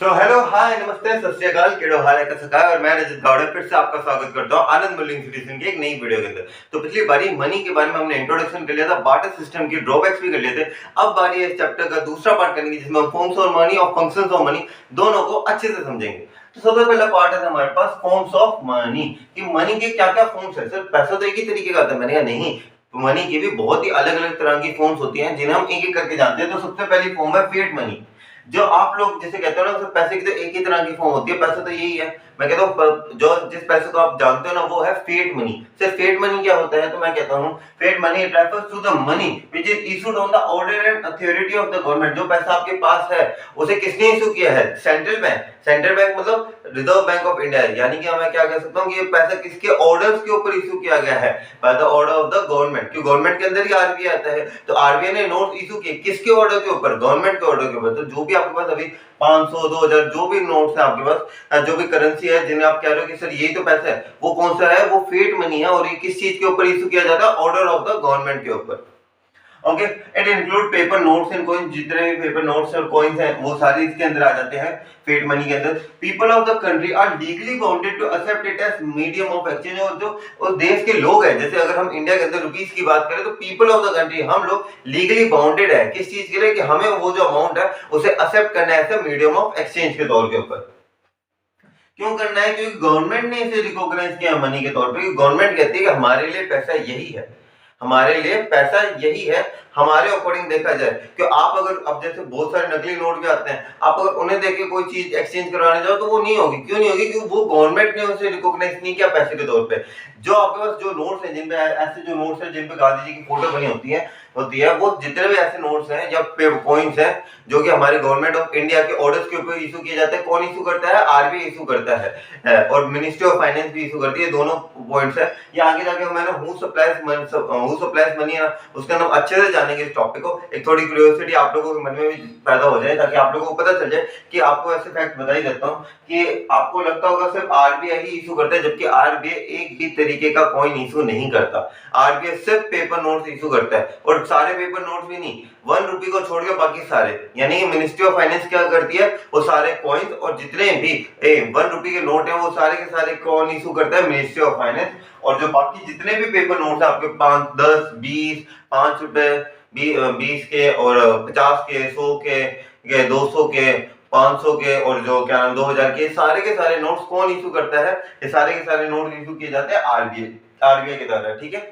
Hello hi नमस्ते सत श्री अकाल केड़ो हाल है कैसा है। और मैं रजत गावड़े फिर से आपका स्वागत करता हूं आनंद मूल्य इंस्टीट्यूशन की एक नई वीडियो के अंदर। तो पिछली बारी मनी के बारे में हमने इंट्रोडक्शन कर लिया था, बार्टर सिस्टम की ड्रॉबैक्स भी कर लिए थे। अब बारी है इस चैप्टर का दूसरा पार्ट करने की जिसमें हम फॉर्म्स ऑफ मनी और फंक्शंस ऑफ मनी दोनों को अच्छे से समझेंगे। तो सबसे पहला पार्ट है हमारे पास फॉर्म्स ऑफ मनी कि मनी के क्या-क्या फॉर्म्स है। सिर्फ पैसा तो एक ही तरीके का आता है, मैंने कहा नहीं, मनी की भी बहुत ही अलग-अलग तरह की फॉर्म्स होती हैं जिन्हें हम एक-एक करके जानते हैं। तो सबसे पहली फॉर्म है फिएट मनी, जो आप लोग जैसे कहते हो ना पैसे की तो एक ही तरह की फॉर्म होती है, पैसा तो यही है। मैं कहता हूँ जो जिस पैसे को आप जानते हो ना वो है फिएट मनी। सिर्फ फिएट मनी क्या होता है तो मैं कहता हूँ fiat money refers to the money which is issued on the order and authority of the government. जो पैसा आपके पास है उसे किसने इशू किया है? Central bank. सेंट्रल बैंक मतलब रिजर्व बैंक ऑफ इंडिया, यानी कि मैं क्या कह सकता हूँ कि ये पैसा किसके ऑर्डर्स के ऊपर इशू किया गया है? By the order of the government. क्योंकि गवर्नमेंट के अंदर ही आरबीआई आता है, तो आरबीआई ने नोट इशू किए किसके ऑर्डर के ऊपर? गवर्नमेंट के ऑर्डर के ऊपर। तो जो भी आपके पास अभी 500 2000 जो भी नोट्स है आपके पास, जो भी करेंसी है जिन्हें आप कह रहे हो कि सर यही तो पैसा है, वो कौन सा है? वो फिएट मनी है। और ये किस चीज के ऊपर इशू किया जाता है? ऑर्डर ऑफ द गवर्नमेंट के ऊपर। Okay, it include paper notes and coins. जितने भी पेपर नोट्स और कॉइंस हैं वो सारे इसके अंदर आ जाते हैं फिएट मनी के अंदर। People of the country are legally bounded to accept it as medium of exchange. और जो उस देश के लोग हैं, जैसे अगर हम इंडिया के अंदर रुपीस की बात करें तो पीपल ऑफ द कंट्री हम लोग लीगली बाउंडेड है किस चीज के लिए? कि हमें वो जो अमाउंट है उसे एक्सेप्ट करना है एज मीडियम ऑफ एक्सचेंज के तौर के ऊपर। क्यों करना है? क्योंकि गवर्नमेंट ने इसे रिकॉग्नाइज किया मनी के तौर पे। गवर्नमेंट कहती है कि हमारे लिए पैसा यही है, हमारे लिए पैसा यही है। हमारे अकॉर्डिंग देखा जाए कि आप अगर अब जैसे बहुत सारे नकली नोट भी आते हैं, आप अगर उन्हें देख के कोई चीज एक्सचेंज करवाने जाओ तो वो नहीं होगी। क्यों नहीं होगी? क्योंकि वो गवर्नमेंट ने उसे रिकॉग्नाइज नहीं किया पैसे के तौर पे। जो आपके पास जो नोट्स हैं जिन पे ऐसे जो नोट्स हैं जिन पे गांधी जी की फोटो बनी होती है वो जितने भी ऐसे नोट्स हैं या कॉइन्स हैं जो कि हमारी गवर्नमेंट ऑफ इंडिया के ऑर्डर्स के ऊपर इशू किए जाते हैं। कौन इशू करता है? आरबीआई इशू करता है और मिनिस्ट्री ऑफ फाइनेंस भी इशू करती है। दोनों पॉइंट्स है। ये आगे जाके मैंने हु सप्लाइज मनी है ना, उसके अंदर अच्छे से जानेंगे इस टॉपिक को। एक थोड़ी क्यूरियोसिटी आप लोगों के मन में भी पैदा हो जाए ताकि आप लोगों को पता चल जाए कि आपको ऐसे फैक्ट बता ही देता हूँ कि आपको लगता होगा सिर्फ आरबीआई ही इशू करता है, जबकि आरबीआई एक भी तरीके का कॉइन इशू नहीं करता। आरबीआई सिर्फ पेपर नोट्स इशू करता है, और सारे पेपर नोट्स भी नहीं, 1 रुपए को छोड़ के बाकी सारे। यानी कि मिनिस्ट्री ऑफ फाइनेंस क्या करती है? वो सारे कॉइन्स और जितने भी 1 रुपए के नोट हैं वो सारे के सारे कौन इशू करता है? Ministry of finance. और जो बाकी जितने भी पेपर नोट्स हैं आपके 5 10 20 5 रुपए 20 के और 50 के 100 के 200 के 500 के और जो क्या नाम 2000 के सारे नोट्स कौन इशू करता है? ये सारे के सारे नोट इशू किए जाते हैं आरबीआई के द्वारा। ठीक है,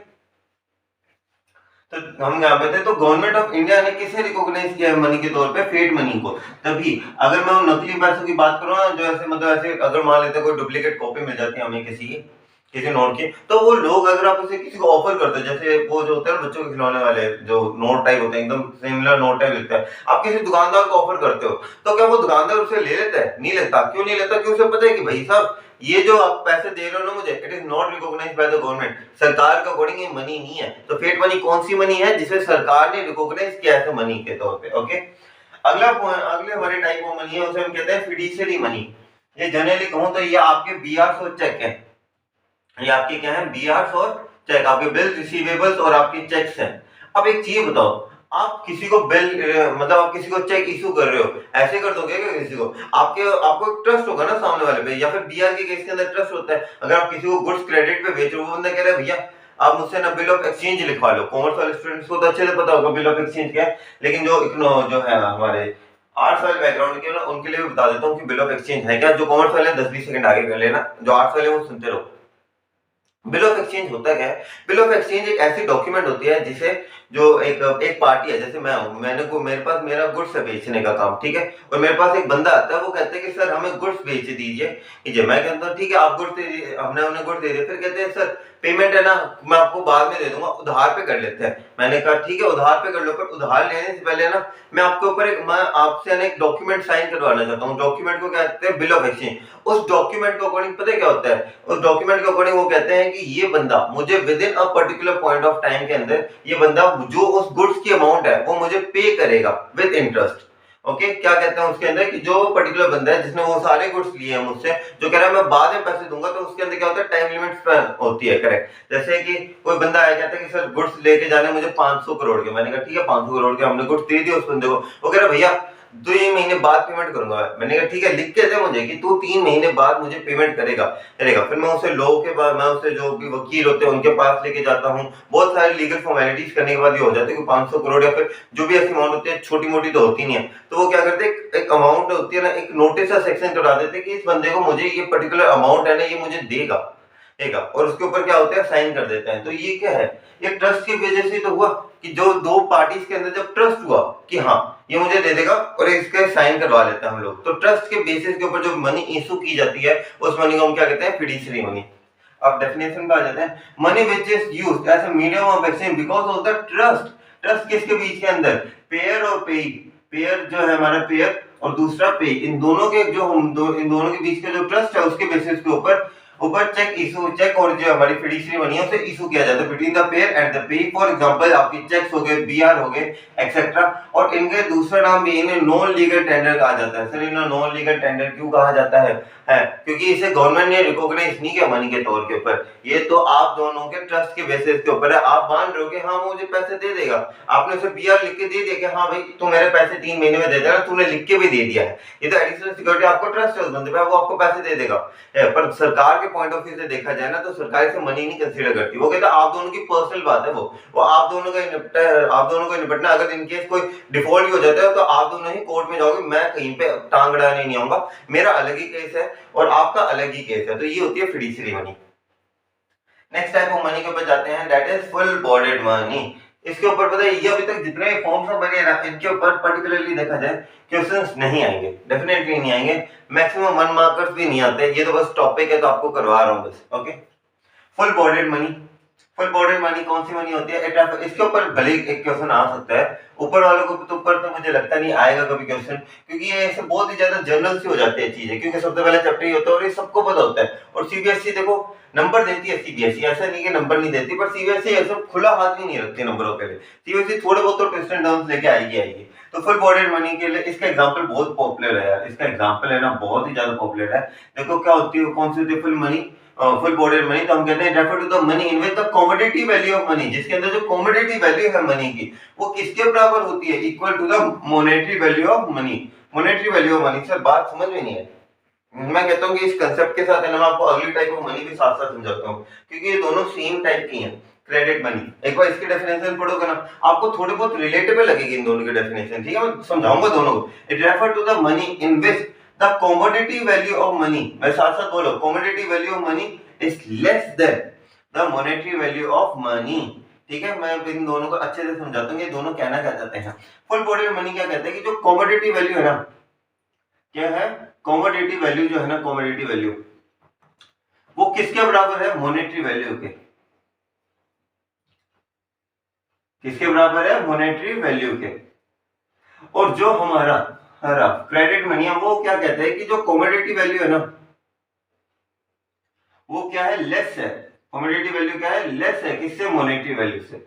तो हम यहाँ पे थे। तो गवर्नमेंट ऑफ इंडिया ने किसे रिकॉग्नाइज किया है मनी के तौर पे? फिएट मनी को। तभी अगर मैं नकली पैसों की बात करूँ ना, जो ऐसे मतलब ऐसे अगर मान लेते कोई डुप्लीकेट कॉपी मिल जाती है हमें किसी नोट की, तो वो लोग अगर आप उसे किसी को ऑफर करते हो, जैसे वो जो होता है ना बच्चों के खिलौने वाले जो नोट टाइप होते हैं, एकदम सिमिलर नोट टाइप दिखता है, आप किसी दुकानदार को ऑफर करते हो, तो क्या वो दुकानदार उसे ले लेता है? नहीं लेता। क्यों नहीं लेता? क्योंकि उसे पता है कि भाई साहब ये जो आप पैसे दे रहे हो ना मुझे, it is not recognized by the government. सरकार का अकॉर्डिंग ये मनी नहीं है। तो फिएट मनी कौन सी मनी है जिसे सरकार ने रिकॉग्नाइज किया है मनी के तौर पे? ओके, अगले हमारे टाइप ऑफ मनी है उसे हम कहते हैं फिड्यूशियरी मनी। ये जनरली कहूं तो ये आपके बीआरएस और चेक है। ये आपके क्या है? बीआरएस और चेक, आपके बिल रिसीवेबल्स और आपके चेक्स हैं। अब एक चीज बताओ, आप किसी को बिल मतलब आप किसी को चेक इशू कर रहे हो, ऐसे कर दोगे क्या किसी को? आपको ट्रस्ट होगा ना सामने वाले पे, या फिर बीआर के केस के अंदर ट्रस्ट होता है। अगर आप किसी को गुड्स क्रेडिट पे बेच रहे हो, वो बंदा कह रहा है भैया आप मुझसे ना बिल ऑफ एक्सचेंज लिखवा लो। कॉमर्स वाले स्टूडेंट्स को तो अच्छे से पता होगा बिल ऑफ एक्सचेंज क्या है, लेकिन जो है हमारे आर्ट्स वाले बैकग्राउंड के ना उनके लिए भी बता देता हूँ कि बिल ऑफ एक्सचेंज है क्या। जो कॉमर्स वाले 10-20 सेकंड आगे कर लेना, जो आर्ट्स वाले वो सुनते रहो। बिल ऑफ एक्सचेंज होता क्या है? बिल ऑफ एक्सचेंज एक ऐसी डॉक्यूमेंट होती है जिसे जो एक पार्टी है, जैसे मैं हूं, मेरे पास मेरा गुड्स है बेचने का काम, ठीक है, और मेरे पास एक बंदा आता है, वो कहते हैं कि सर हमें गुड्स बेच दीजिए। मैं कहता हूँ ठीक है आप गुड्स दे दीजिए, हमने उन्हें गुड्स दे दिए। फिर कहते हैं सर पेमेंट है ना मैं आपको बाद में दे दूंगा, उधार पे कर लेते हैं। मैंने कहा ठीक है उधार पे कर लो, पर उधार लेने से पहले ना मैं आपसे एक डॉक्यूमेंट साइन करवाना चाहता हूँ। डॉक्यूमेंट को क्या कहते हैं? Bill of exchange. उस डॉक्यूमेंट के अकॉर्डिंग पता है क्या होता है? उस डॉक्यूमेंट के अकॉर्डिंग वो कहते हैं कि ये बंदा मुझे with in a particular point of time के अंदर ये बंदा जो उस गुड्स की अमाउंट है वो मुझे पे करेगा विद इंटरेस्ट। ओके, क्या कहते हैं उसके अंदर कि जो पर्टिकुलर बंदा है जिसने वो सारे गुड्स लिए हैं मुझसे, जो कह रहा है मैं बाद में पैसे दूंगा, तो उसके अंदर क्या होता है? टाइम लिमिट होती है। करेक्ट। जैसे कि कोई बंदा आया कहता है कि सर गुड्स लेके जाने मुझे 500 करोड़ के। मैंने कहा ठीक है 500 करोड़ के, हमने गुड्स दे दिए उस बंदे को। वो कह रहा भैया 2 महीने बाद पेमेंट करूंगा। मैंने कहा ठीक है, लिख के दे मुझे कि तू 3 महीने बाद मुझे पेमेंट करेगा। फिर मैं उसे लॉ के बाद, मैं उसे जो भी वकील होते हैं उनके पास लेके जाता हूँ, बहुत सारी लीगल फॉर्मेलिटीज करने के बाद ये हो जाता है कि 500 करोड़ या फिर जो भी ऐसी अमाउंट होती है, छोटी मोटी तो होती नहीं है, तो वो क्या करते हैं, एक अमाउंट होती है ना, एक नोटिस का सेक्शन करा देते हैं कि इस बंदे को मुझे ये पर्टिकुलर अमाउंट है ना, ये मुझे देगा, और उसके ऊपर क्या होता है, साइन कर देते हैं। तो ये क्या है, ये ट्रस्ट की वजह से तो हुआ कि जो दो पार्टीज के अंदर जब ट्रस्ट हुआ कि हाँ ये मुझे दे देगा, और इसके साइन करवा लेते हैं हम लोग, तो ट्रस्ट के बेसिस के ऊपर जो मनी इशू की जाती है, उस मनी को हम क्या कहते हैं, फिडुशियरी मनी। अब डेफिनेशन पे आ जाते हैं, money which is used as a medium of exchange because of the trust. Trust किसके बीच के अंदर, पेयर और पेई, पेयर जो है हमारा पेयर और दूसरा पे, इन दोनों के इन दोनों के बीच का जो ट्रस्ट है, उसके बेसिस के ऊपर चेक इशू, चेक और जो हमारी फिडुशियरी मनी है उसे इशू किया जाता है between the pair and the pay. For example आपके चेक्स हो गए, बीआर हो गए, एक्सेट्रा। और इनके दूसरा नाम भी इन्हें नॉन लीगल टेंडर कहा जाता है। सर इन्हें नॉन लीगल टेंडर क्यों कहा जाता है? क्योंकि इसे गवर्नमेंट ने रिकॉग्नाइज नहीं किया मनी के तौर के ऊपर, ये तो आप दोनों के ट्रस्ट के बेसिस के ऊपर है। आप मान रहे हो कि हाँ मुझे पैसे दे देगा, आपने उसे बीआर लिख के दे दिया कि हाँ भाई तू मेरे पैसे 3 महीने में दे देगा, तूने लिख के भी दे दिया है, ये तो एडिशनल सिक्योरिटी, आपको ट्रस्ट है उस बंदे पे, वो आपको पैसे दे देगा। पर सरकार के पॉइंट ऑफ व्यू से देखा जाए ना, तो सरकार इसे मनी नहीं कंसीडर करती, वो कहता है आप दोनों की पर्सनल बात है, वो आप दोनों का निपटना। अगर इनकेस कोई डिफॉल्ट हो जाता है तो आप दोनों ही कोर्ट में जाओगे, मैं कहीं पे टांग अड़ाने नहीं आऊंगा, मेरा अलग ही केस है और आपका अलग ही केस है। तो ये होती है fiduciary money. Next type of money के ऊपर जाते हैं, that is full bodied money. इसके ऊपर पता है, ये अभी तक जितने फॉर्म्स में बने ना, इनके ऊपर पर्टिकुलरली देखा जाए क्वेश्चंस नहीं आएंगे, डेफिनेटली नहीं आएंगे, मैक्सिमम 1 मार्कर्स भी नहीं आते, ये तो बस टॉपिक है तो आपको करवा रहा हूं बस। Okay, full bodied money. Full bodied money कौन सी मनी होती है? इसके ऊपर भले एक क्वेश्चन आ सकता है, ऊपर वालों को तो ऊपर तो मुझे लगता नहीं आएगा कभी क्वेश्चन, क्योंकि ये ऐसे बहुत ही ज्यादा जनरल सी हो जाती है चीजें, क्योंकि सबसे पहले चैप्टर ही होता है और ये सबको पता होता है। और सीबीएसई देखो नंबर देती है, सीबीएसई ऐसा नहीं कि नंबर नहीं देती, पर सीबीएसई ऐसा खुला हाथ भी नहीं रखती नंबरों के लिए। सीबीएसई थोड़े बहुत तो ट्विस्ट एंड टर्न्स लेके आएगी। तो फुल बॉडीड मनी के लिए इसका एग्जांपल बहुत पॉपुलर है यार, इसका एग्जांपल है ना बहुत ही ज्यादा पॉपुलर है। देखो क्या होती है, कौन सी होती है full money, full bodied money, तो हम कहते हैं refer to the money in which the commodity value of money, जिसके अंदर जो कमोडिटी वैल्यू है मनी की वो किसके बराबर होती है, equal to the monetary value of money. Monetary value of money, sir बात समझ में नहीं है। मैं कहता हूं कि इस कांसेप्ट के साथ है ना, मैं आपको अगली टाइप ऑफ मनी भी साथ साथ समझाता हूं, क्योंकि ये दोनों सेम टाइप की हैं। क्रेडिट मनी, एक बार इसकी डेफिनेशन पढ़ोगे ना, आपको थोड़ी बहुत रिलेटेबल लगेगी इन दोनों की डेफिनेशन, ठीक है, मैं समझाऊंगा दोनों को। It refer to the money in which the commodity value of money, मैं साथ साथ बोलो, commodity value of money is less than the monetary value of money. ठीक है, मैं इन दोनों को अच्छे से समझाता हूँ ये दोनों कहना क्या चाहते हैं। फुल बॉडीड मनी क्या कहते हैं कि जो कमोडिटी वैल्यू है ना, क्या है, कमोडिटी वैल्यू जो है ना, कमोडिटी वैल्यू वो किसके बराबर है, मॉनेटरी वैल्यू के। किसके बराबर है, मॉनेटरी वैल्यू के। और जो हमारा क्रेडिट मनी है वो क्या कहते हैं कि जो कमोडिटी वैल्यू है ना, वो क्या है, लेस है। कमोडिटी वैल्यू क्या है, लेस है, किससे, मॉनेटरी वैल्यू से।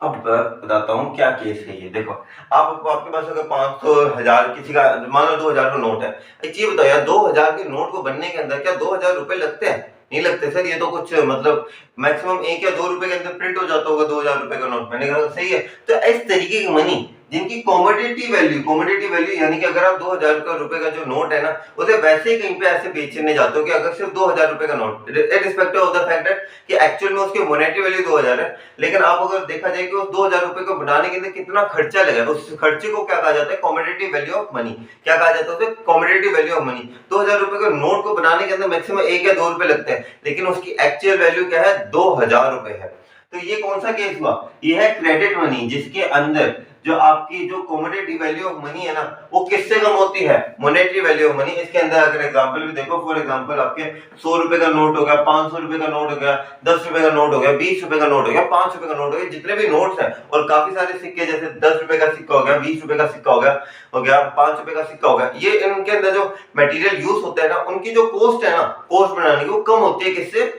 अब बताता हूँ क्या केस है ये। देखो आपके पास अगर 500, 1000, किसी का मान लो 2000 का नोट है, एक चीज बताओ यार, 2000 के नोट को बनने के अंदर क्या 2000 रुपए लगते हैं? नहीं लगते सर, ये तो कुछ मतलब मैक्सिमम 1 या 2 रुपए के अंदर प्रिंट हो जाता होगा 2000 रुपए का नोट। मैंने कहा सही है। तो इस तरीके की मनी जिनकी कमोडिटी वैल्यू यानी कि अगर आप 2000 रुपए का जो नोट है ना, उसे वैसे ही कहीं पे ऐसे बेचने जाते हो कि अगर सिर्फ 2000 रुपए का note, irrespective of the fact कि एक्चुअल में उसकी मॉनेटरी वैल्यू 2000 है, लेकिन आप अगर देखा जाए कि उस 2000 रुपए को बनाने के अंदर कितना खर्चा लगा, उस खर्चे को क्या कहा जाता है, कमोडिटी वैल्यू ऑफ मनी। क्या कहा जाता है उसे, कमोडिटी वैल्यू ऑफ मनी। 2000 रुपए का नोट को बनाने के अंदर मैक्सिमम 1 या 2 रुपए लगते हैं, लेकिन उसकी एक्चुअल वैल्यू क्या है, 2000 रुपए है। तो ये कौन सा केस हुआ, ये है क्रेडिट मनी, जिसके अंदर जो आपकी जो कमोडिटी वैल्यू ऑफ मनी है ना, वो किससे कम होती है, मॉनेटरी वैल्यू ऑफ मनी। इसके अंदर अगर एग्जांपल भी देखो, फॉर एग्जांपल आपके 100 रुपए का नोट हो गया, 500 रुपए का नोट हो गया, 10 रुपए का नोट हो गया, 20 रुपए का नोट हो गया, 5 रुपए का नोट हो गया, जितने भी नोट्स हैं, और काफी सारे सिक्के, जैसे 10 रुपए का सिक्का हो गया, 20 रुपए का सिक्का हो गया, 5 रुपए का सिक्का हो गया, ये इनके अंदर जो मटेरियल यूज होता है ना, उनकी जो कॉस्ट है ना, कॉस्ट बनाने की, वो कम होती है, किससे,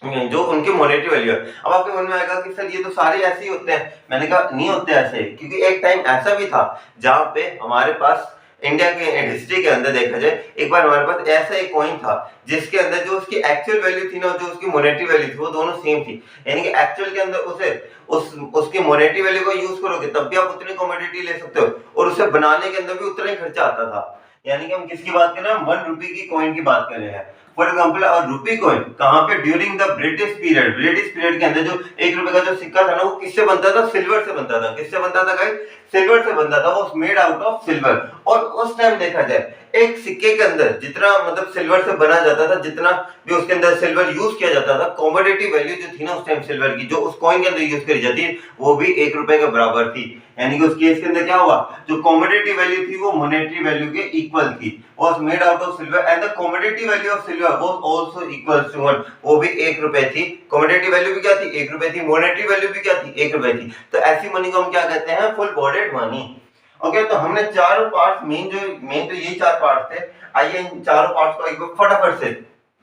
जो उनकी मॉनेटरी वैल्यू है। अब आपके मन में आएगा कि सर ये तो सारे ऐसे ही होते हैं। मैंने कहा नहीं होते ऐसे, क्योंकि एक टाइम ऐसा भी था जहां पे हमारे पास इंडिया के हिस्ट्री के अंदर देखा जाए, एक बार हमारे पास ऐसा एक कॉइन था जिसके अंदर जो उसकी एक्चुअल वैल्यू थी ना, जो उसकी मॉनेटरी वैल्यू थी, वो दोनों सेम थी। यानी कि एक्चुअल के अंदर उसे उसकी मॉनेटरी वैल्यू को यूज करोगे तब भी आप उतनी कमोडिटी ले सकते हो, और उसे बनाने के अंदर भी उतना ही खर्चा आता था। यानी कि हम किसकी बात कर रहे हैं, 1 रुपए की कॉइन की बात कर रहे हैं। फॉर एग्जाम्पल और रुपी कॉइन कहाँ पे, during the British period, British period के अंदर जो 1 रुपए का जो सिक्का था ना, वो किससे बनता था, सिल्वर से बनता था। किससे बनता था गाइस, सिल्वर से बनता था, वो मेड आउट ऑफ सिल्वर। और उस टाइम देखा जाए एक सिक्के के अंदर जितना मतलब सिल्वर से बना जाता था, जितना भी उसके अंदर सिल्वर यूज किया जाता था, कमोडिटी वैल्यू जो थी ना उस टाइम सिल्वर की, जो उस कॉइन के अंदर यूज करी जाती है, वो भी 1 रुपए के बराबर थी। यानी कि उस केस के अंदर क्या हुआ, जो कमोडिटी वैल्यू थी वो मॉनेटरी वैल्यू के इक्वल थी, was made out of silver and the commodity value of silver was also equal to 1, वो भी 1 रुपए थी। कमोडिटी वैल्यू भी क्या थी, 1 रुपए थी, मॉनेटरी वैल्यू भी क्या थी, 1 रुपए थी। तो ऐसी मनी को हम क्या कहते हैं, फुल बॉडीड मनी। ओके, तो हमने चारों पार्ट्स, मेन तो ये 4 पार्ट्स थे। आइए इन चारों पार्ट्स को एक बार फटाफट से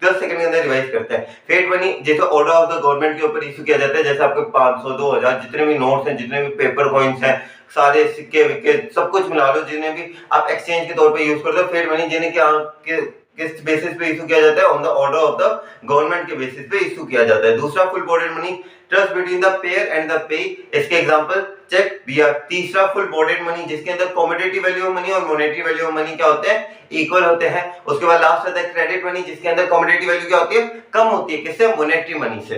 10 सेकंड के अंदर रिवाइज करते हैं। फेट मनी जैसे ऑर्डर ऑफ द गवर्नमेंट के ऊपर इशू किया जाता है, जैसे आपके 500 2000 जितने भी नोट्स हैं, जितने भी पेपर कॉइंस हैं, सारे सिक्के विक्के सब कुछ मिला लो, जिन्हें भी आप एक्सचेंज के तौर पे यूज करते हो, फेट मनी जिन्हें किस बेसिस पे इशू किया जाता है, on the order of the government के बेसिस पे इशू किया जाता है। दूसरा full bodied money, trust between the pair and the pay, इसके एग्जांपल चेक बियर। तीसरा फुल बॉडीड मनी, जिसके अंदर कमोडिटी वैल्यू ऑफ मनी और मॉनेटरी वैल्यू ऑफ मनी क्या होते हैं, इक्वल होते हैं। उसके बाद लास्ट आता है क्रेडिट मनी, जिसके अंदर कमोडिटी वैल्यू क्या होती है, कम होती है, किससे, मॉनेटरी मनी से।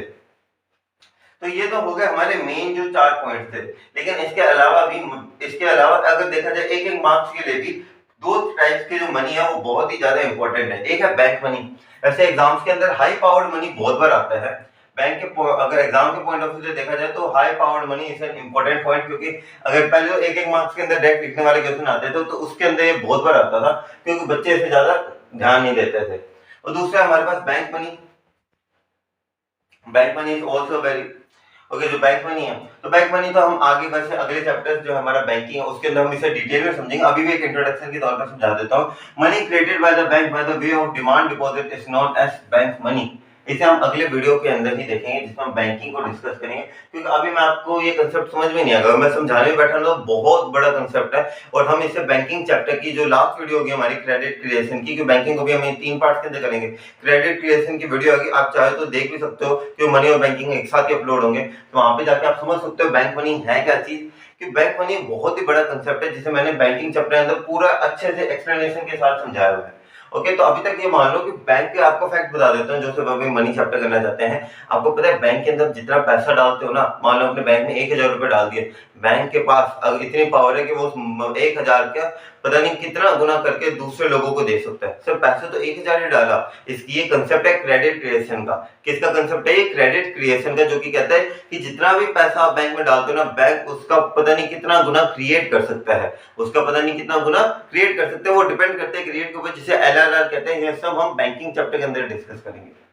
तो ये तो हो गए हमारे मेन जो 4 पॉइंट थे। लेकिन इसके अलावा अगर देखा जाए एक एक मार्क्स के लिए भी 2 टाइप्स के जो मनी है वो बहुत ही ज्यादा इंपॉर्टेंट है। एक है बैंक मनी। ऐसे एग्जाम्स के अंदर हाई पावर्ड मनी बहुत बार आता है। बैंक के अगर एग्जाम के पॉइंट ऑफ व्यू से देखा जाए तो high powered money is an important point, क्योंकि अगर पहले तो एक एक मार्क्स के अंदर डायरेक्ट लिखने वाले क्वेश्चन आते थे तो उसके अंदर ये बहुत बार आता था, क्योंकि बच्चे इसे ज्यादा ध्यान नहीं देते थे। और दूसरा हमारे पास bank money. Bank money is also very okay. जो बैंक मनी है, तो बैंक मनी तो हम आगे वैसे अगले चैप्टर जो हमारा बैंकिंग है उसके अंदर हम इसे डिटेल में समझेंगे। अभी भी एक इंट्रोडक्शन के तौर पर समझा देता हूँ। Money created by the bank by the way of demand deposit is known as bank money. इसे हम अगले वीडियो के अंदर ही देखेंगे, जिसमें हम बैंकिंग को डिस्कस करेंगे, क्योंकि अभी मैं आपको ये कंसेप्ट समझ में नहीं आएगा, मैं समझाने में बैठा तो बहुत बड़ा कंसेप्ट है। और हम इसे बैंकिंग चैप्टर की जो लास्ट वीडियो होगी हमारी क्रेडिट क्रिएशन की, क्योंकि बैंकिंग को भी हम 3 पार्ट के अंदर करेंगे। क्रेडिट क्रिएशन की वीडियो होगी, आप चाहे तो देख भी सकते हो, कि मनी और बैंकिंग एक साथ ही अपलोड होंगे, तो वहां पे जाके आप समझ सकते हो बैंक मनी है क्या चीज। कि बैंक मनी बहुत ही बड़ा कंसेप्ट है, जिसे मैंने बैंकिंग चैप्टर के अंदर पूरा अच्छे से एक्सप्लेनेशन के साथ समझाया हुआ है। ओके, तो अभी तक ये मान लो कि बैंक के आपको फैक्ट बता देता हूँ, जो सब अभी मनी चैप्टर करना चाहते हैं। आपको पता है बैंक के अंदर जितना पैसा डालते हो ना, मान लो अपने बैंक में 1000 रुपए डाल दिए, बैंक के पास अब इतनी पावर है कि वो 1000 का पता नहीं कितना गुना करके दूसरे लोगों को दे सकता है। सर पैसे तो 1000 ही डाला। इसकी ये कंसेप्ट है क्रेडिट क्रिएशन का। किसका कंसेप्ट है ये, क्रेडिट क्रिएशन का, जो कि कहता है कि जितना भी पैसा आप बैंक में डालते हो ना, बैंक उसका पता नहीं कितना गुना क्रिएट कर सकता है, उसका पता नहीं कितना गुना क्रिएट कर सकते हैं। वो डिपेंड करते हैं क्रिएट के ऊपर, जिसे एलआरआर कहते हैं। ये सब हम बैंकिंग चैप्टर के अंदर डिस्कस करेंगे।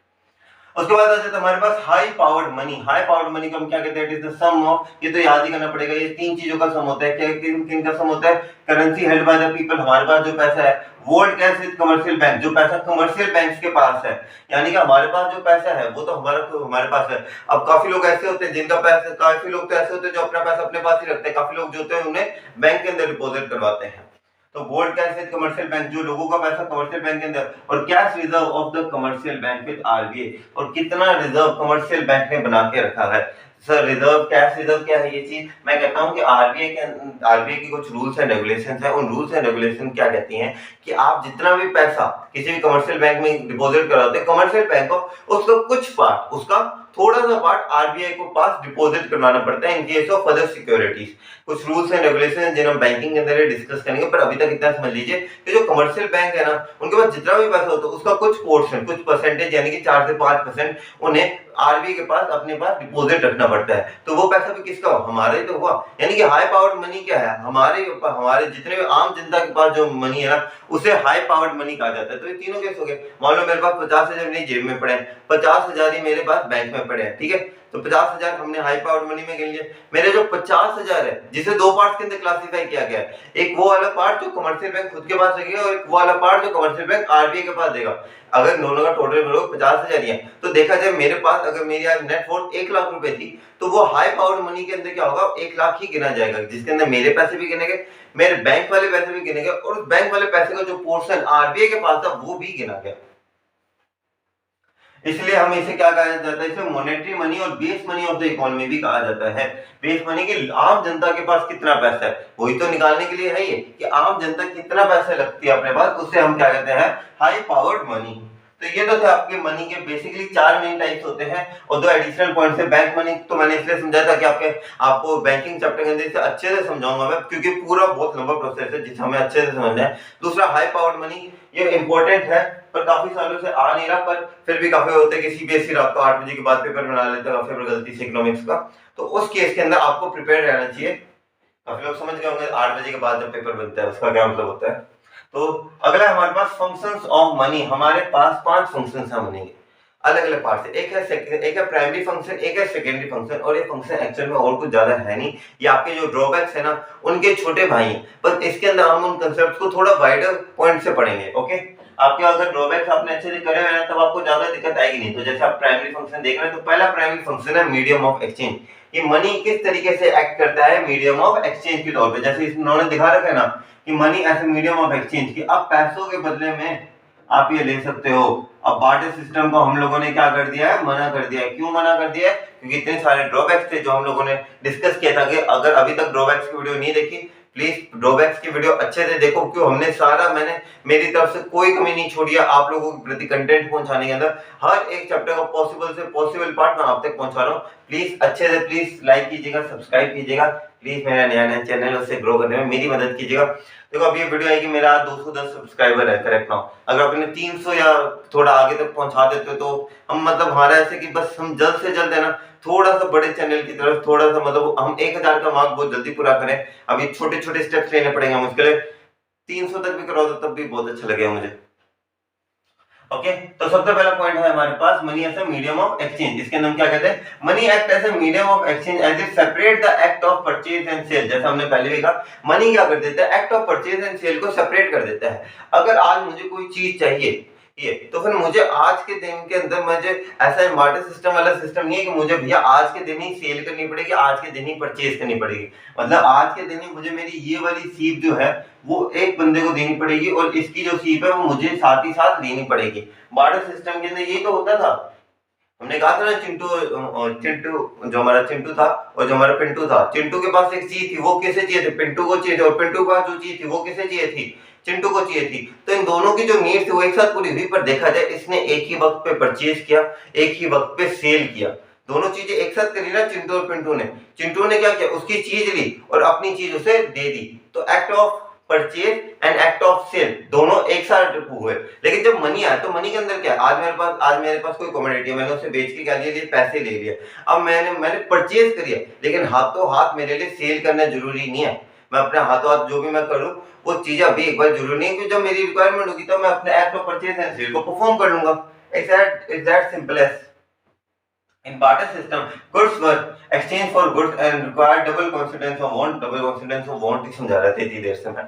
उसके बाद आ जाता है हमारे पास high powered money. High powered money को हम क्या कहते हैं, it is the sum of, ये तो याद ही करना पड़ेगा, ये 3 चीजों का सम होता है। क्या किन का सम होता है, currency held by the people, हमारे पास जो पैसा है, वोल्ड कैश विद कमर्शियल बैंक, जो पैसा कमर्शियल बैंक्स के पास है, यानी कि हमारे पास जो पैसा है वो तो हमारे पास है। अब काफी लोग ऐसे होते हैं जिनका पैसा, काफी लोग तो ऐसे होते हैं जो अपना पैसा अपने पास ही रखते हैं, काफी लोग जो होते हैं उन्हें बैंक के अंदर डिपॉजिट करवाते हैं। तो gold cash with commercial bank, जो लोगों का पैसा कमर्शियल बैंक के अंदर, और cash reserve of the commercial bank with RBI, और कितना रिजर्व कमर्शियल बैंक ने बना के रखा है। सर रिजर्व, कैश रिजर्व क्या है ये चीज, मैं कहता हूं कि आरबीआई के कुछ रूल्स एंड रेगुलेशंस हैं। उन रूल्स एंड रेगुलेशन क्या कहती हैं कि आप जितना भी पैसा किसी भी कमर्शियल बैंक में डिपॉजिट कराते हैं, कमर्शियल बैंक को उसका कुछ पार्ट, उसका थोड़ा सा पार्ट आरबीआई को पास डिपॉजिट करवाना पड़ता है in case of other securities. कुछ रूल्स एंड रेगुलेशन जिन्हें हम बैंकिंग के अंदर डिस्कस करेंगे, पर अभी तक इतना समझ लीजिए कि जो कमर्शियल बैंक है ना, उनके पास जितना भी पैसा होता है उसका कुछ पोर्शन, कुछ परसेंटेज, यानी कि 4 से 5% उन्हें आरबीआई के पास अपने पास डिपॉजिट रखना पड़ता है। तो वो पैसा भी किसका, हमारा ही तो हुआ। यानी कि हाई पावर्ड मनी क्या है, हमारे जितने भी आम जनता के पास जो मनी है ना, उसे हाई पावर्ड मनी कहा जाता है। तो ये तीनों केस हो गए। मान लो मेरे पास 50,000 मेरी जेब में पड़े हैं, 50,000 ही मेरे पास बैंक में पड़े हैं, ठीक है। तो 50,000 हमने हाई पावर्ड मनी में गिन लिया। मेरे जो 50,000 है जिसे दो पार्ट के अंदर क्लासिफाई किया गया है, एक वो वाला पार्ट जो कमर्शियल बैंक खुद के पास रखेगा और एक वो वाला पार्ट जो कमर्शियल बैंक आरबीआई के पास देगा। अगर दोनों का टोटल मिलो 50,000 ही है तो देखा जाए मेरे पास अगर मेरी आज नेट वर्थ 1 लाख रुपए थी तो वो हाई पावर्ड मनी के अंदर क्या होगा 1 लाख ही गिना जाएगा, जिसके अंदर मेरे पैसे भी गिने गए, मेरे बैंक वाले पैसे भी गिने गए और उस बैंक वाले पैसे का जो पोर्शन आरबीआई के पास था वो भी गिना गया। इसलिए हम इसे क्या कहा जाता है, इसे मॉनेटरी मनी और base money of the economy भी कहा जाता है। बेस मनी की आम जनता के पास कितना पैसा है वही तो निकालने के लिए है ये कि आम जनता कितना पैसा लगती है अपने पास, उससे हम क्या कहते हैं हाई पावर्ड मनी। तो ये तो थे आपके मनी के बेसिकली 4 मेन टाइप्स होते हैं और 2 एडिशनल पॉइंट्स है। बैंक मनी तो मैंने इसलिए समझाया था कि आपको बैंकिंग चैप्टर के अंदर इसे अच्छे से समझाऊंगा मैं, क्योंकि पूरा बहुत लंबा प्रोसेस है जिसे हमें अच्छे से समझना है। दूसरा हाई पावर्ड मनी, ये इंपॉर्टेंट है पर काफी सालों से आ नहीं रहा, पर फिर भी काफी होते हैं कि सीबीएसई रात को 8 बजे के बाद पेपर बना लेता है काफी गलती से इकोनॉमिक्स का, तो उस केस के अंदर आपको प्रिपेयर रहना चाहिए। काफी लोग समझ गए होंगे 8 बजे के बाद जब पेपर बनता है उसका क्या मतलब होता है। तो अगला हमारे पास फंक्शंस ऑफ मनी, हमारे पास 5 फंक्शंस हैं मनी के, अलग अलग पार्ट से। एक है प्राइमरी फंक्शन, एक है सेकेंडरी फंक्शन और ये फंक्शन एक्चुअल में और कुछ ज्यादा है नहीं, ये आपके जो ड्रॉबैक्स है ना उनके छोटे भाई हैं, पर इसके अंदर हम उन कंसेप्ट को थोड़ा वाइडर पॉइंट से पढ़ेंगे। ओके, आपके अगर ड्रॉबैक्स आपने अच्छे से करे हुए हैं तब आपको ज्यादा दिक्कत आएगी नहीं। तो जैसे आप प्राइमरी फंक्शन देख रहे हैं तो पहला प्राइमरी फंक्शन है मीडियम ऑफ एक्सचेंज। ये मनी किस तरीके से एक्ट करता है मीडियम ऑफ एक्सचेंज के तौर पे, जैसे इन्होंने दिखा रखा है ना कि money as a medium of exchange, की अब पैसों के बदले में आप ये ले सकते हो। अब बार्टर सिस्टम को हम लोगों ने क्या कर दिया है, मना कर दिया है। क्यों मना कर दिया है? क्योंकि इतने सारे ड्रॉबैक्स थे जो हम लोगों ने डिस्कस किया था कि अगर अभी तक ड्रॉबैक्स की वीडियो नहीं देखी प्लीज ड्रॉबैक्स की वीडियो अच्छे से देखो, क्यों हमने सारा, मैंने मेरी तरफ से कोई कमी नहीं छोड़ी है आप लोगों के प्रति कंटेंट पहुंचाने के अंदर। हर एक चैप्टर का पॉसिबल से पॉसिबल पार्ट मैं आप तक पहुंचा रहा हूँ। प्लीज अच्छे से प्लीज लाइक कीजिएगा, सब्सक्राइब कीजिएगा, प्लीज मेरा नया चैनल उससे ग्रो करने में मेरी मदद कीजिएगा। देखो अभी ये वीडियो आएगी, मेरा 210 सब्सक्राइबर है करेक्ट नाउ, अगर आपने 300 या थोड़ा आगे तक पहुंचा देते तो हम मतलब हमारा ऐसे कि बस हम जल्द से जल्द है ना थोड़ा सा बड़े चैनल की तरफ थोड़ा सा मतलब हम 1000 का मार्क बहुत जल्दी पूरा करें। अभी छोटे छोटे स्टेप्स लेने पड़ेंगे मुझके लिए, 300 तक भी करो तो तब भी बहुत अच्छा लगेगा मुझे। ओके, तो सबसे पहला पॉइंट है हमारे पास money as a medium of exchange. इसके अंदर हम क्या कहते हैं, money act as a medium of exchange as it separate the act of purchase and sale. जैसा हमने पहले भी कहा, मनी क्या कर देता है, act of purchase and sale को सेपरेट कर देता है। अगर आज मुझे कोई चीज चाहिए ये तो फिर मुझे आज के दिन के अंदर मुझे ऐसा बार्टर सिस्टम वाला सिस्टम नहीं है कि मुझे भैया आज के दिन ही सेल करनी पड़ेगी, आज के दिन ही परचेज करनी पड़ेगी। मतलब आज के दिन ही मुझे मेरी ये वाली सीप जो है वो एक बंदे को देनी पड़ेगी और इसकी जो सीप है वो मुझे साथ ही साथ लेनी पड़ेगी। बार्टर सिस्टम के अंदर यही तो होता था। हमने कहा था ना चिंटू जो हमारा चिंटू था और जो हमारा पिंटू था, चिंटू के पास एक चीज थी वो किसे चाहिए थी, पिंटू को चाहिए थी, और पिंटू के पास जो चीज थी वो किसे चाहिए थी, चिंटू को चाहिए थी। तो इन दोनों की जो नीड थी वो एक साथ पूरी हुई, पर देखा जाए इसने एक ही वक्त पे परचेज किया, एक ही वक्त पे सेल किया, दोनों चीजें एक साथ करी ना चिंटू और पिंटू ने। चिंटू ने क्या किया, उसकी चीज ली और अपनी चीज उसे दे दी। तो act of purchase and act of sale दोनों एक साथ हुए। लेकिन जब मनी आया तो मनी के अंदर क्या है, आज मेरे पास कोई कमोडिटी है, मैंने उसे बेच के क्या लिया, पैसे ले लिए। अब मैंने परचेज करिए, लेकिन हाथों हाथ मेरे लिए सेल करना जरूरी नहीं है। मैं अपने हाथों हाथ जो भी मैं करूं वो चीज अभी एक बार जरूरी नहीं है, क्योंकि जब मेरी रिक्वायरमेंट होगी तो मैं अपने act of purchase and sale को परफॉर्म कर लूंगा। It's that simple as in barter system goods were exchanged for goods and required double confidence of want ही समझा रहे थे इतनी देर से मैं।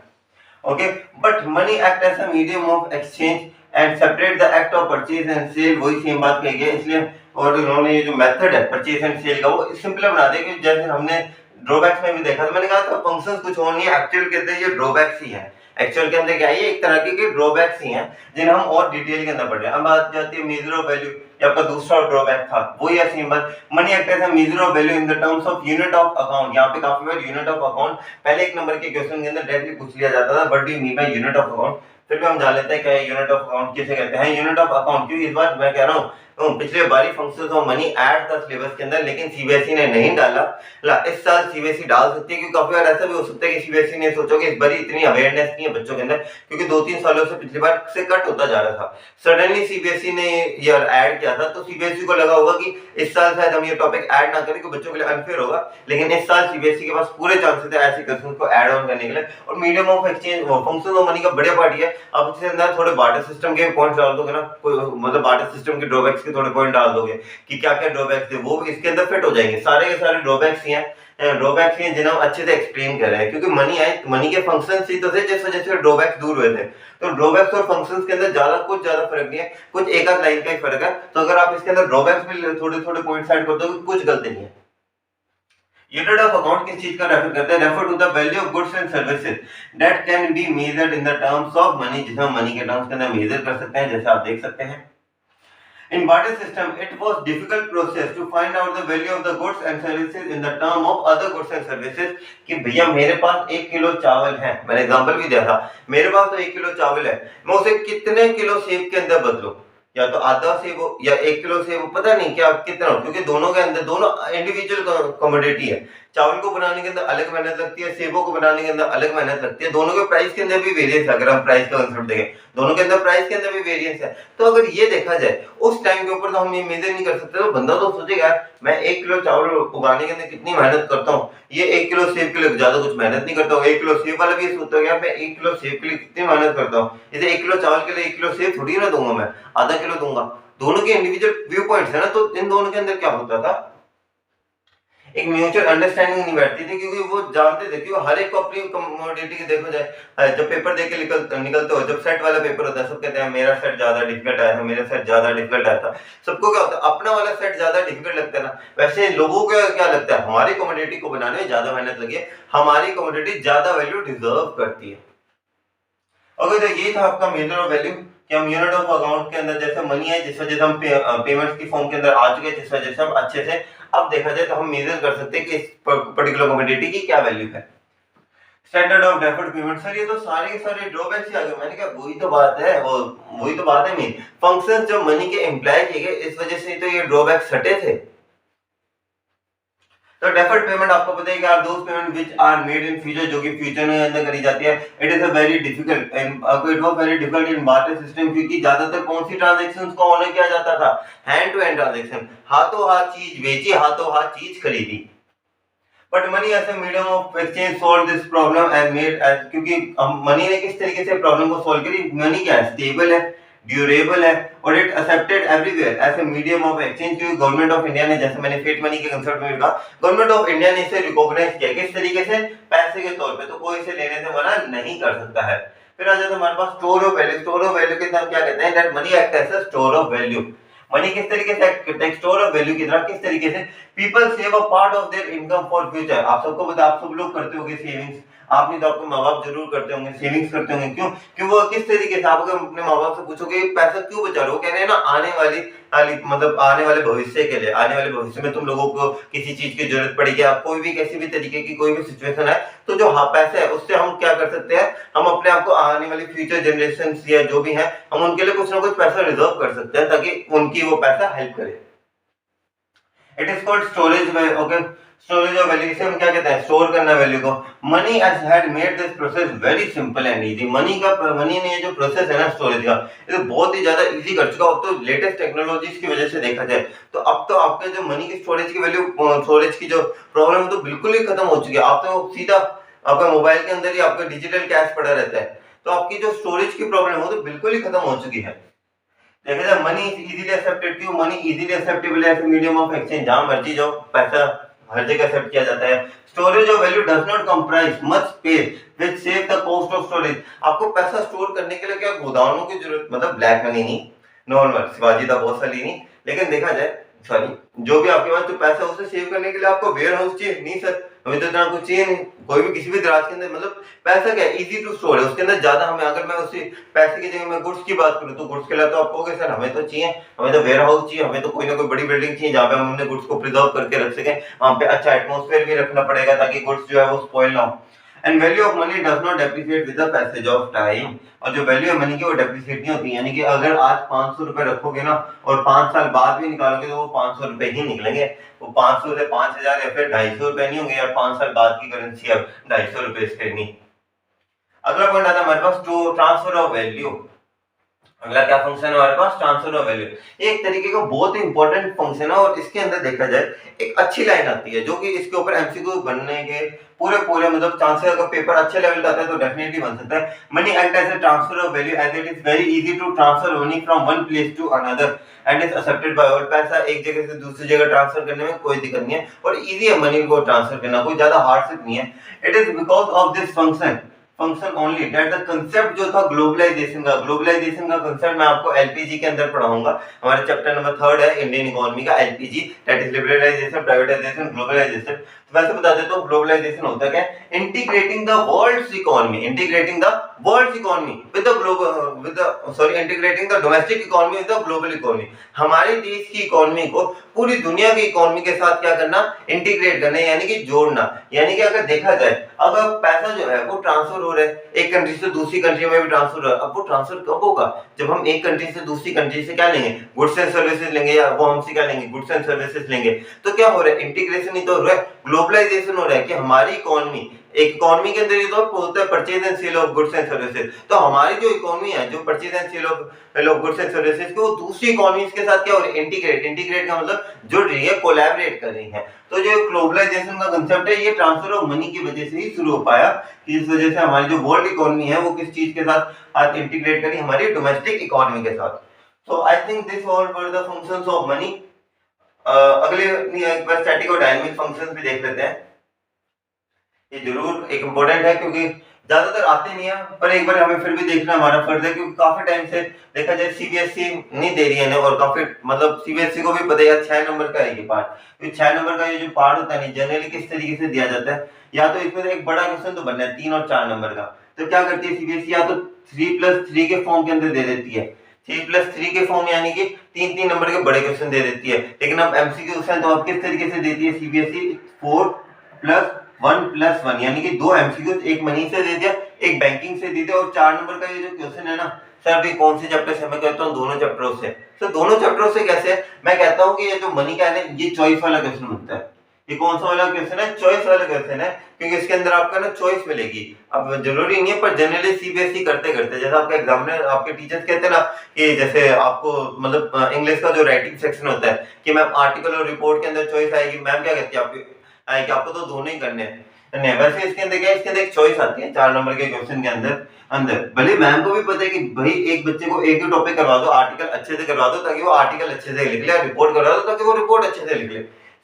Okay, but money act as a medium of exchange and separate the act of purchase and sale, वही same बात कही गई। इसलिए और इन्होंने ये जो मेथड है परचेज एंड सेल का वो सिंपल बना दिया कि जैसे हमने ड्रॉबैक्स में भी देखा था, मैंने कहा था फंक्शंस कुछ और नहीं है, एक्चुअल के अंदर ये ड्रॉबैक्स ही है। एक्चुअल के अंदर क्या है, ये एक तरह के ड्रॉबैक्स ही हैं जिन्हें हम और डिटेल के अंदर पढ़ रहे हैं। अब बात जाती है मेजर ऑफ वैल्यू, ये आपका दूसरा ड्रॉबैक था, वही है सेम बात। Money act as a measure of value in the terms of unit of account. यहाँ पे काफी बार यूनिट ऑफ अकाउंट पहले एक नंबर के क्वेश्चन के अंदर डायरेक्टली पूछ लिया जाता था, what do you mean by unit of account. फिर भी हम जान लेते हैं क्या यूनिट ऑफ अकाउंट किसे कहते हैं। यूनिट ऑफ अकाउंट क्योंकि इस बार मैं कह रहा हूँ पिछले बारी फंक्शंस ऑफ मनी ऐड था सिलेबस के अंदर, लेकिन सीबीएसई ने नहीं डाला। इस साल सीबीएसई डाल सकती है, क्योंकि काफी बार ऐसा भी हो सकता है कि सीबीएसई ने सोचो कि इस बारी इतनी अवेयरनेस नहीं है बच्चों के अंदर, क्योंकि 2-3 सालों से पिछली बार से कट होता जा रहा था। सडनली सीबीएसई ने ये ऐड किया था, तो सीबीएसई को लगा होगा कि इस साल शायद हम ये टॉपिक ऐड ना करें क्योंकि बच्चों के लिए अनफेयर होगा, लेकिन इस साल सीबीएसई के पास पूरे चांसेस है ऐसे क्वेश्चन को ऐड ऑन करने के लिए। और medium of exchange function of money का बड़े पार्ट है अब इसके अंदर थोड़े बार्टर सिस्टम के पॉइंट डाल दोगे ना, कोई मतलब बार्टर सिस्टम के ड्रॉबैक्स के थोड़े पॉइंट डाल दोगे कि क्या क्या ड्रॉबैक्स है, वो इसके अंदर फिट हो जाएंगे। सारे के सारे ड्रॉबैक्स ही हैं, ड्रॉबैक्स हैं जिन्हें हम अच्छे से एक्सप्लेन कर रहे हैं, क्योंकि मनी आए, मनी के फंक्शंस ही तो थे जिस वजह से ड्रॉबैक्स दूर हुए थे। तो ड्रॉबैक्स और फंक्शंस के अंदर ज्यादा फर्क नहीं है, कुछ एक आध लाइन का ही फर्क है। तो अगर आप इसके अंदर ड्रॉबैक्स भी थोड़े थोड़े पॉइंट्स ऐड कर दोगे, कुछ गलती नहीं है। यूनिट ऑफ अकाउंट किस चीज का रेफर करते हैं? Refer to the value of goods and services that can be measured in the terms of money, जिसे हम मनी के टर्म्स के अंदर मेजर कर सकते हैं, जैसे आप देख सकते हैं। In barter system, it was difficult process to find out the value of the goods and services in the term of other goods and services। कि भैया मेरे पास 1 किलो चावल है, मैंने एग्जांपल भी दिया था, मेरे पास तो 1 किलो चावल है, मैं उसे कितने किलो सेब के अंदर बदलूं, या तो आधा सेब हो या 1 किलो सेब हो, पता नहीं क्या कितना हो, क्योंकि दोनों के अंदर दोनों इंडिविजुअल कमोडिटी है। चावल को बनाने के अंदर अलग मेहनत लगती है, सेबों को बनाने के अंदर अलग मेहनत लगती है, दोनों के प्राइस के अंदर भी वेरिएंस है। अगर हम प्राइस का कंसेप्ट देखें, दोनों के अंदर प्राइस के अंदर भी वेरिएंस है। तो अगर ये देखा जाए उस टाइम के ऊपर तो हम ये मेजर नहीं कर सकते, तो बंदा तो सोचेगा मैं 1 किलो चावल उगाने के अंदर कितनी मेहनत करता हूँ, ये 1 किलो सेब के लिए ज्यादा कुछ मेहनत नहीं करता हूँ। 1 किलो सेब वाला भी सोचता है मैं 1 किलो सेब के लिए कितनी मेहनत करता हूँ, इसे 1 किलो चावल के लिए 1 किलो सेब थोड़ी ना दूंगा, मैं आधा किलो दूंगा। दोनों के इंडिविजुअल व्यू पॉइंट्स है ना, तो इन दोनों के अंदर क्या होता था, एक म्यूचुअल अंडरस्टैंडिंग नहीं बैठती थी, क्योंकि वो जानते थे कि वो हर एक को अपनी कमोडिटी के देखो जाए, जब पेपर देके निकलते हो, जब सेट वाला पेपर होता है, सब कहते हैं मेरा सेट ज्यादा डिफिकल्ट आया था, मेरा सेट ज्यादा डिफिकल्ट आया था। सबको क्या होता है, अपना वाला सेट ज्यादा डिफिकल्ट लगता है ना, वैसे लोगों को क्या लगता है, हमारी कमोडिटी को बनाने में ज्यादा मेहनत लगी है, हमारी कमोडिटी ज्यादा वैल्यू डिजर्व करती है। ओके, तो ये था आपका मेजर ऑफ वैल्यू कि हम यूनिट ऑफ अकाउंट के अंदर जैसे मनी है, जिस वजह से हम पेमेंट्स की फॉर्म के अंदर आ चुके हैं, जिस वजह से हम अच्छे से अब देखा जाए तो हम मेजर कर सकते हैं कि इस पर्टिकुलर कमोडिटी की क्या वैल्यू है। Standard of deferred payment, sir ये तो सारे के सारे ड्रॉबैक्स ही आ गए। मैंने कहा वही तो बात है, वही तो बात है, मेन फंक्शन जो मनी के एम्प्लॉय किए गए, इस वजह से तो ये ड्रॉबैक्स हटे थे। तो डेफर्ड पेमेंट आपको पता है कि are those payment which are made in future, जो कि फ्यूचर में अंदर करी जाती है। It is a very difficult and it was very difficult in barter system, क्योंकि ज्यादातर कौन सी ट्रांजैक्शंस को ऑनर किया जाता था, हैंड टू हैंड ट्रांजैक्शन, हाथों हाथ चीज बेची, हाथों हाथ चीज खरीदी। But money as a medium of exchange solve this problem and made as, क्योंकि मनी ने किस तरीके से प्रॉब्लम को सॉल्व करी, मनी क्या है, स्टेबल है, ड्यूरेबल है, और it accepted everywhere as a medium of exchange, क्योंकि गवर्नमेंट ऑफ इंडिया ने, जैसे मैंने फिएट मनी के कंसेप्ट में कहा, गवर्नमेंट ऑफ इंडिया ने इसे रिकॉग्नाइज किया किस तरीके से, पैसे के तौर पे, तो कोई इसे लेने से मना नहीं कर सकता है। फिर आ जाता है हमारे पास store of value. Store of value के अंदर क्या कहते हैं, that money act as a store of value. Money किस तरीके से एक्ट करता है, स्टोर ऑफ वैल्यू की तरह, किस तरीके से, people save a part of their income for future. आप सबको पता, आप सब लोग करते होंगे सेविंग्स, आप नहीं तो आपके माँ बाप जरूर करते होंगे, सेविंग्स करते होंगे, क्यों, कि वो किस तरीके से, आप अगर अपने माँ बाप से पूछोगे पैसा क्यों बचा रहे हो, कह रहे हैं ना आने वाली मतलब आने वाले भविष्य के लिए, आने वाले भविष्य में तुम लोगों को किसी चीज की जरूरत पड़ेगी, आप कोई भी किसी भी तरीके की कोई भी सिचुएशन है, तो जो पैसा है उससे हम क्या कर सकते हैं, हम अपने आप को आने वाली फ्यूचर जनरेशन या जो भी है, हम उनके लिए कुछ ना कुछ पैसा रिजर्व कर सकते हैं, ताकि उनकी वो पैसा हेल्प करे। It is called storage. Okay, storage of value, इसे हम क्या कहते हैं, स्टोर करना वैल्यू को। Money has had made this process very simple and easy. Money ने जो प्रोसेस है ना स्टोरेज का, ये बहुत ही ज्यादा इजी कर चुका। अब तो लेटेस्ट टेक्नोलॉजीज की वजह से देखा जाए तो अब तो आपके जो मनी की स्टोरेज की वैल्यू, स्टोरेज की जो प्रॉब्लम है तो बिल्कुल ही खत्म हो चुकी है। आप तो सीधा आपका मोबाइल के अंदर ही आपका डिजिटल कैश पड़ा रहता है, तो आपकी जो स्टोरेज की प्रॉब्लम है तो बिल्कुल ही खत्म हो चुकी है। देखा जाए मनी इज इजीली एक्सेप्टेड, क्यों, मनी इजीली एक्सेप्टेबल है as a medium of exchange, जहां मर्जी जाओ पैसा हर जगह एक्सेप्ट किया जाता है। Storage of value does not comprise much space which save the cost of storage. आपको पैसा स्टोर करने के लिए क्या गोदामों की जरूरत, मतलब ब्लैक मनी नहीं, नॉर्मल शिवाजी दा बहुत साली नहीं, लेकिन देखा जाए सॉरी जो भी आपके पास जो पैसा उसे सेव करने के लिए आपको वेयर हाउस चाहिए नहीं सर, हमें तो इतना कुछ चाहिए नहीं। कोई भी किसी भी दराज के अंदर, मतलब पैसा क्या है, इजी टू स्टोर है, उसके अंदर ज्यादा हमें, अगर मैं उसी पैसे की जगह मैं गुड्स की बात करूं तो गुड्स के लिए तो आप कहोगे सर हमें तो चाहिए, हमें तो वेयर हाउस चाहिए, हमें तो कोई ना कोई बड़ी बिल्डिंग चाहिए जहां पे हम अपने गुड्स को प्रिजर्व करके रख सकें, वहां पे अच्छा एटमॉस्फेयर भी रखना पड़ेगा ताकि गुड्स जो है वो स्पॉइल ना हो। And value of money does not depreciate with the passage of time. और जो वैल्यू है मनी की वो डेप्रिशिएट नहीं होती, यानी कि अगर आज 500 रुपए रखोगे ना और 5 साल बाद भी निकालोगे तो वो 500 रुपए ही निकलेंगे, वो 500 से 5000 या फिर 250 रुपए नहीं होंगे, या 5 साल बाद की करेंसी अब 250 रुपए इसके नहीं। अगला पॉइंट आता है हमारे पास, टू ट्रांसफर ऑफ वैल्यू। अगला क्या फंक्शन है हमारे पास, ट्रांसफर ऑफ वैल्यू। ये एक तरीके का बहुत ही इंपॉर्टेंट फंक्शन है और इसके अंदर देखा जाए एक अच्छी लाइन आती है जो कि इसके ऊपर एमसीक्यू बनने के पूरे पूरे मतलब चांसेस, अगर पेपर अच्छे लेवल का आता है तो डेफिनेटली बन सकता है। Money act as a transfer of value as it is very easy to transfer money from one place to another and is accepted by all. पैसा एक जगह से दूसरी जगह ट्रांसफर करने में कोई दिक्कत नहीं है और इजी है मनी को ट्रांसफर करना, कोई ज्यादा हार्डशिप नहीं है। It is because of this function only that the concept जो था ग्लोबलाइजेशन का कंसेप्ट मैं आपको एलपीजी के अंदर पढ़ाऊंगा। हमारे चैप्टर नंबर 3 है इंडियन इकोनॉमी का, LPG that is liberalization, privatization, globalization. तो वैसे बता देता हूं ग्लोबलाइजेशन होता क्या है, integrating the world's economy, integrating the world's economy with the global with the sorry integrating the domestic economy with the global economy. हमारे देश की इकोनॉमी को पूरी दुनिया की इकोनॉमी के साथ क्या करना, इंटीग्रेट करना, यानी कि जोड़ना। यानी कि अगर देखा जाए अगर पैसा जो है वो ट्रांसफर हो रहा है एक कंट्री से दूसरी कंट्री में भी ट्रांसफर हो रहा है, अब वो ट्रांसफर कब होगा, जब हम एक कंट्री से दूसरी कंट्री से क्या लेंगे, गुड्स एंड सर्विसेज लेंगे, या वो हमसे क्या लेंगे, गुड्स एंड सर्विसेज लेंगे। तो क्या हो रहा है, इंटीग्रेशन ही तो हो रहा है, ग्लोबलाइजेशन हो रहा है कि हमारी इकोनॉमी, एक इकोनॉमी के अंदर ये तो होता है purchase and sale of goods and services. तो हमारी जो इकोनॉमी है जो purchase and sale of goods and services को दूसरी इकोनॉमीज के साथ क्या हो रहा है, इंटीग्रेट का मतलब जुड़ रही है, कोलैबोरेट कर रही है। तो जो ग्लोबलाइजेशन का कांसेप्ट है ये ट्रांसफर ऑफ मनी की वजह से ही शुरू हो पाया, कि इस वजह से हमारी जो वर्ल्ड इकोनॉमी है वो किस चीज के साथ आज इंटीग्रेट करी, हमारी डोमेस्टिक इकोनॉमी के साथ। So I think this all were the functions of money. अगले एक बार स्टैटिक और डायनामिक फंक्शंस भी देख लेते हैं। ये जरूर एक इम्पोर्टेंट है क्योंकि ज्यादातर आते नहीं है, पर एक बार हमें फिर भी देखना हमारा फर्ज है, क्योंकि काफी टाइम से देखा जाए सीबीएसई नहीं दे रही है और काफी मतलब सीबीएसई को भी पता है 6 नंबर का है ये पार्ट। तो 6 नंबर का ये जो पार्ट होता है जनरली किस तरीके से दिया जाता है, या तो इसमें एक बड़ा क्वेश्चन तो बनना है 3 और 4 नंबर का। तो क्या करती है सीबीएसई, या तो 3+3 के फॉर्म के अंदर दे देती है, 3+3 के फॉर्म यानी कि 3-3 नंबर के बड़े क्वेश्चन दे देती है। लेकिन अब एमसीक्यू क्वेश्चन तो अब किस तरीके से देती है सीबीएसई, 4+1+1 यानी कि 2 एमसीक्यू, एक मनी से दे दिया, एक बैंकिंग से दे दिया, और 4 नंबर का ये जो क्वेश्चन है ना सर भी कौन से चैप्टर से, मैं कहता हूँ दोनों चैप्टरों से। तो दोनों चैप्टरों से कैसे, मैं कहता हूँ कि ये जो मनी का है ना ये चॉइस वाला क्वेश्चन बनता है। ये कौन सा वाला क्वेश्चन है, चॉइस वाला क्वेश्चन है, क्योंकि इसके अंदर आपका ना चॉइस मिलेगी। अब जरूरी नहीं है पर जनरली सीबीएसई करते करते जैसे आपका एग्जामिनर आपके टीचर्स कहते हैं ना कि जैसे आपको मतलब इंग्लिश का जो राइटिंग सेक्शन होता है कि मैम आर्टिकल और रिपोर्ट के अंदर चॉइस आएगी, मैम क्या कहती है आपको तो दोनों ही करने हैं। वैसे इसके अंदर क्या है, इसके अंदर एक चॉइस आती है 4 नंबर के क्वेश्चन के अंदर अंदर भले मैम को भी पता है कि भाई एक बच्चे को एक ही टॉपिक करवा दो, आर्टिकल अच्छे से करवा दो ताकि वो आर्टिकल अच्छे से लिख ले, रिपोर्ट करवा दो ताकि वो रिपोर्ट अच्छे से लिख ले।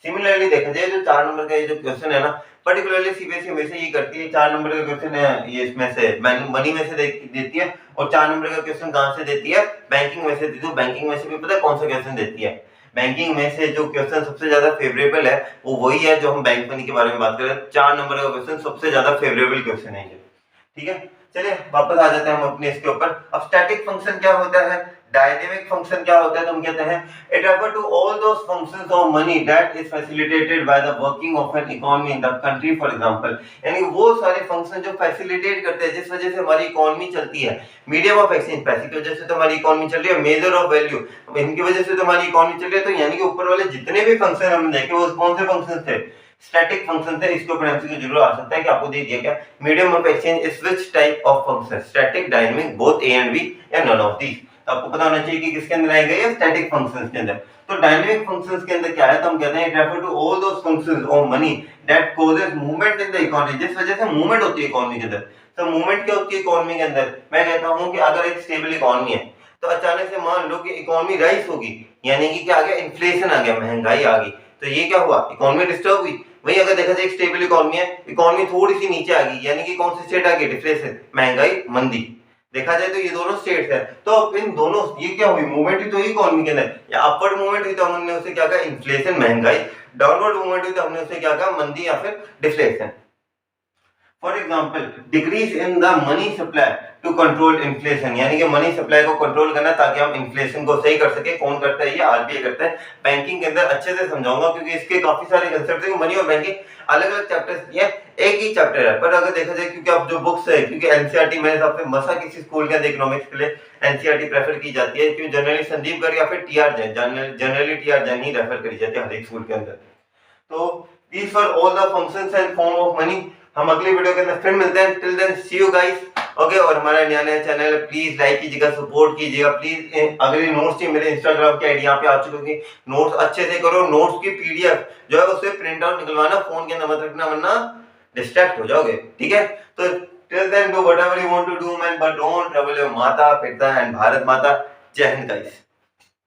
सिमिलरली देखा जाए जो 4 नंबर का ये जो क्वेश्चन है ना पर्टिकुलरली सीबीएसई हमेशा ये करती है, 4 नंबर का क्वेश्चन है ये इसमें से मनी में से देती है, और 4 नंबर का क्वेश्चन कहां से देती है, बैंकिंग में से देती है। बैंकिंग में से भी पता है कौन सा क्वेश्चन देती है, बैंकिंग में से जो क्वेश्चन सबसे ज्यादा फेवरेबल है वो वही है जो हम बैंक मनी के बारे में बात कर रहे हैं। 4 नंबर का क्वेश्चन सबसे ज्यादा फेवरेबल क्वेश्चन है ये, ठीक है। चलिए वापस आ जाते हैं हम अपने इसके ऊपर। अब स्टैटिक फंक्शन क्या होता है, डायनेमिक फंक्शन क्या होता है, तो हम कहते हैं it refer to all those functions of money that is facilitated by the working of an economy in the country for example. यानी वो सारे फंक्शन जो फैसिलिटेट करते हैं जिस वजह से हमारी इकोनॉमी चलती है। मीडियम ऑफ एक्सचेंज, पैसे की वजह से तो हमारी इकोनॉमी चल रही है, मेजर ऑफ वैल्यू इनकी वजह से तो हमारी इकोनॉमी चल रही है। तो यानी कि ऊपर वाले जितने भी फंक्शन हमने देखे वो कौन से फंक्शन थे, स्टैटिक फंक्शन थे। इसके ऊपर एमसीक्यू जरूर आ सकता है कि आपको दे दिया क्या, medium of exchange is which type of function, static, dynamic, both A and B या नन ऑफ दीस। आपको पता होना चाहिए कि किसके अंदर आएगा ये, स्टैटिक फंक्शंस के अंदर। तो डायनामिक फंक्शंस के अंदर क्या है, तो हम कहते हैं it refer to all those functions of money that causes movement in the economy, जिस वजह से मूवमेंट होती है इकोनॉमी के अंदर। तो मूवमेंट क्या होती है इकोनॉमी के अंदर, मैं कहता हूं कि अगर एक स्टेबल इकोनॉमी है तो अचानक से मान लो कि इकोनॉमी राइज होगी, यानी कि क्या आ गया, इन्फ्लेशन आ गया, महंगाई आ गई, तो ये क्या हुआ, इकोनॉमी डिस्टर्ब हुई। वही अगर देखा जाए एक स्टेबल इकोनॉमी है, इकोनॉमी थोड़ी सी नीचे आ गई, यानी कि कौन सी स्टेट आ गई, डिफ्लेशन, महंगाई, मंदी। देखा जाए तो ये दोनों स्टेट्स है, तो अब इन दोनों ये क्या हुई, मूवमेंट ही तो इकोनॉमी के अंदर, या अपवर्ड मूवमेंट हुई तो हमने उसे क्या कहा, इन्फ्लेशन, महंगाई, डाउनवर्ड मूवमेंट हुई तो हमने उसे क्या कहा, मंदी या फिर deflation. For example decrease in the money supply to control inflation, यानी कि मनी सप्लाई को कंट्रोल करना ताकि हम इन्फ्लेशन को सही कर सके। कौन करता है, ये आरबीआई करता है। बैंकिंग के अंदर अच्छे से समझाऊंगा क्योंकि इसके काफी सारे कंसेप्ट है, मनी और बैंकिंग अलग अलग चैप्टर्स दिए, एक ही चैप्टर है, पर अगर देखा जाए क्योंकि अब जो बुक्स है, क्योंकि एनसीईआरटी मेरे हिसाब से मसा किसी स्कूल के अंदर इकोनॉमिक्स के लिए एनसीईआरटी प्रेफर की जाती है, क्योंकि जनरली संदीप गर्ग या फिर TR Jain, generally TR Jain ही रेफर करी जाती है हर एक स्कूल के अंदर। तो these were all the functions and form of money। हम अगली वीडियो के अंदर फिर मिलते हैं, till then see you guys. Okay, और हमारा नया नया चैनल है, प्लीज लाइक कीजिएगा, सपोर्ट कीजिएगा प्लीज। अगर ये नोट्स चाहिए, मेरे इंस्टाग्राम की आईडी यहाँ पे आ चुकी होगी। नोट्स अच्छे से करो, नोट्स की पीडीएफ जो है उसे प्रिंट आउट निकलवाना, फोन के अंदर मत रखना वरना डिस्ट्रैक्ट हो जाओगे, ठीक है। तो till then do whatever you want to do man, but don't trouble your माता पिता एंड भारत माता। जय हिंद गाइस।